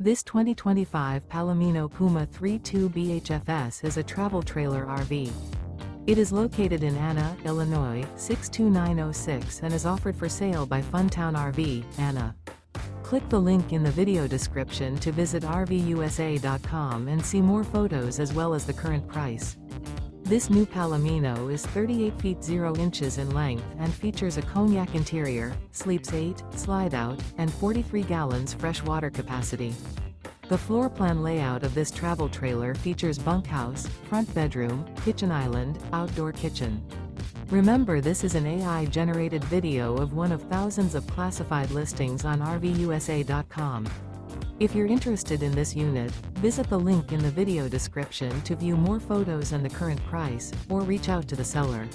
This 2025 Palomino Puma 3.2 BHFS is a travel trailer RV. It is located in Anna, Illinois, 62906 and is offered for sale by Funtown RV, Anna. Click the link in the video description to visit RVUSA.com and see more photos as well as the current price. This new Palomino is 38 feet 0 inches in length and features a COGNAC interior, sleeps 8, slide-out, and 43 gallons fresh water capacity. The floor plan layout of this travel trailer features bunkhouse, front bedroom, kitchen island, outdoor kitchen. Remember, this is an AI-generated video of one of thousands of classified listings on RVUSA.com. If you're interested in this unit, visit the link in the video description to view more photos and the current price, or reach out to the seller.